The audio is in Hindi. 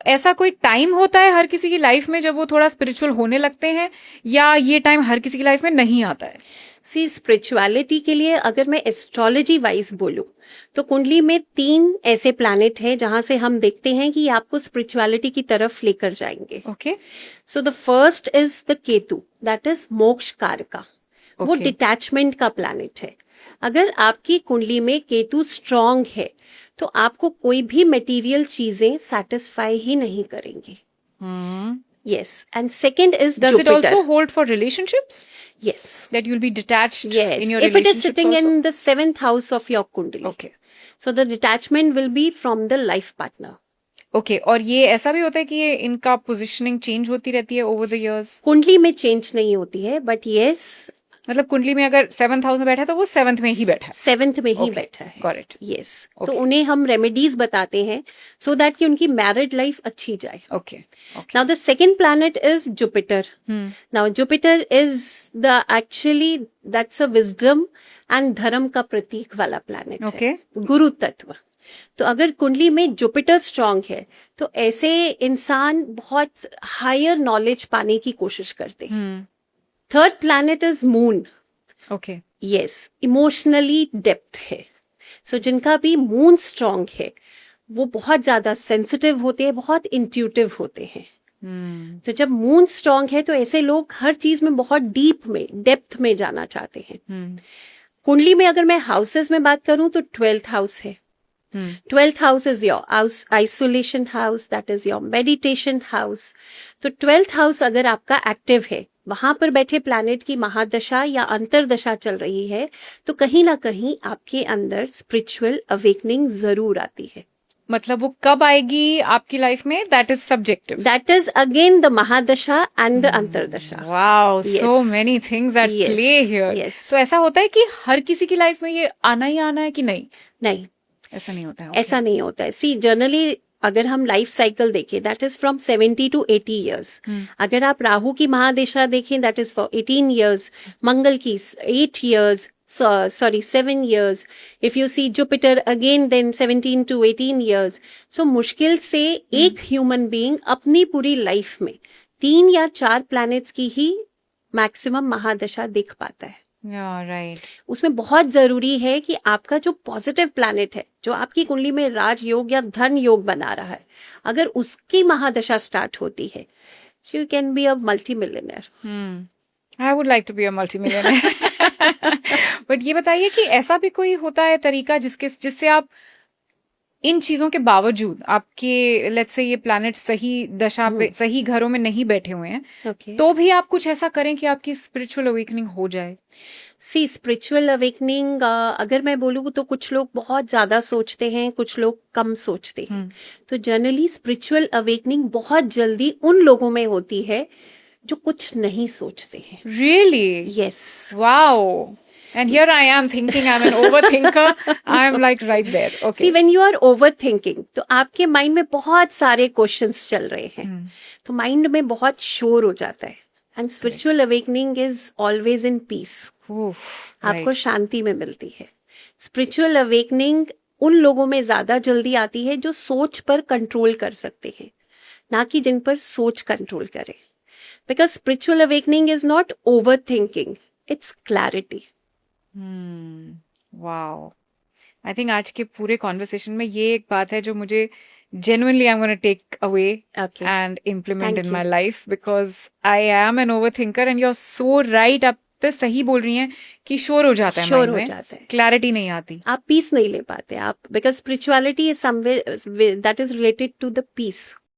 ऐसा कोई टाइम होता है हर किसी की लाइफ में जब वो थोड़ा स्पिरिचुअल होने लगते हैं, या ये टाइम हर किसी की लाइफ में नहीं आता है? सी स्पिरिचुअलिटी के लिए अगर मैं एस्ट्रोलॉजी वाइज बोलूं तो कुंडली में 3 ऐसे प्लैनेट हैं जहां से हम देखते हैं कि आपको स्पिरिचुअलिटी की तरफ लेकर जाएंगे. Okay. So the first is the Ketu, that is मोक्ष कारका. वो Okay. डिटैचमेंट का प्लैनेट है. अगर आपकी कुंडली में केतु स्ट्रांग है तो आपको कोई भी मटेरियल चीजें सेटिस्फाई ही नहीं करेंगी. Yes, and second is Does Jupiter. it also hold for relationships? Yes. That you'll be detached Yes, in your if it is relationships sitting also? in the 7th house of your kundali. Okay. So the detachment will be from the life partner. Okay. और ये ऐसा भी होता है कि ये इनका पोजीशनिंग चेंज होती रहती है ओवर द इयर्स? कुंडली में चेंज नहीं होती है, बट yes, मतलब कुंडली में अगर 7th हाउस में बैठा है तो वो 7th में ही बैठा है. 7th में ही Okay, बैठा है. got it. Yes. Okay. तो उन्हें हम रेमेडीज बताते हैं so that कि उनकी मैरिड लाइफ अच्छी जाए. Okay. Now the second planet is Jupiter. Now Jupiter is the actually that's a wisdom and धर्म का प्रतीक वाला प्लैनेट Okay. है, गुरु तत्व. तो अगर कुंडली में जुपिटर स्ट्रांग है तो ऐसे इंसान बहुत हायर नॉलेज पाने की कोशिश करते हैं. Third planet is moon. Okay. Yes, emotionally depth है. सो जिनका भी मून स्ट्रांग है वो बहुत ज्यादा सेंसिटिव होते हैं, बहुत इंट्यूटिव होते हैं. तो जब मून स्ट्रांग है तो ऐसे लोग हर चीज में बहुत डीप में, डेप्थ में जाना चाहते हैं. कुंडली में अगर मैं हाउसेस में बात करूं तो 12th हाउस है. 12th house is your isolation house, that is your meditation house. तो 12th house अगर आपका एक्टिव है, वहां पर बैठे प्लैनेट की महादशा या अंतरदशा चल रही है तो कहीं ना कहीं आपके अंदर स्पिरिचुअल अवेकनिंग जरूर आती है. मतलब वो कब आएगी आपकी लाइफ में, that is subjective. That is again the mahadasha and the antardasha. Wow, Yes. So many things at Yes. Play here. Yes. तो ऐसा होता है कि हर किसी की लाइफ में ये आना ही आना है कि नहीं? नहीं, ऐसा नहीं होता है. ऐसा नहीं होता है. सी जनरली अगर हम लाइफ साइकिल देखें that is from 70 to 80 years. अगर आप राहु की महादशा देखें दैट इज फॉर 18 years. मंगल की 8 years. 7 years. If you see Jupiter again then 17 to 18 years. So मुश्किल से एक ह्यूमन बीइंग अपनी पूरी लाइफ में 3 या 4 प्लैनेट्स की ही मैक्सिमम महादशा देख पाता है. राइट. उसमें बहुत जरूरी है कि आपका जो पॉजिटिव प्लैनेट है, जो आपकी कुंडली में राजयोग या धन योग बना रहा है, अगर उसकी महादशा स्टार्ट होती है so you can be a multi millionaire. I would like to be a multimillionaire. But ये बताइए कि ऐसा भी कोई होता है तरीका जिससे आप इन चीजों के बावजूद, आपके लेट्स से ये प्लैनेट सही दशा पे, सही घरों में नहीं बैठे हुए हैं, ओके, तो भी आप कुछ ऐसा करें कि आपकी स्पिरिचुअल अवेकनिंग हो जाए? सी स्पिरिचुअल अवेकनिंग अगर मैं बोलूँ तो कुछ लोग बहुत ज्यादा सोचते हैं, कुछ लोग कम सोचते हैं. तो जनरली स्पिरिचुअल अवेकनिंग बहुत जल्दी उन लोगों में होती है जो कुछ नहीं सोचते हैं. Really? Yes. Wow. And here I am thinking I'm an overthinker. I'm like right there. Okay. See, when you are overthinking, तो आपके माइंड में बहुत सारे क्वेश्चंस चल रहे हैं, तो माइंड में बहुत शोर हो जाता है. And spiritual awakening is always in peace. आपको शांति में मिलती है. स्पिरिचुअल अवेकनिंग उन लोगों में ज्यादा जल्दी आती है जो सोच पर कंट्रोल कर सकते हैं, ना कि जिन पर सोच कंट्रोल करे. Because spiritual awakening is not over thinking, it's clarity. Wow. I think आज के पूरे कॉन्वर्सेशन में ये एक बात है जो मुझे genuinely I'm going to take away and implement Thank in you. my life, because I am an overthinker and you're so right. आप तो सही बोल रही हैं कि शोर हो जाता है, शोर हो जाता है, क्लैरिटी नहीं आती, आप पीस नहीं ले पाते आप. Because spirituality is somewhere that is related to the piece.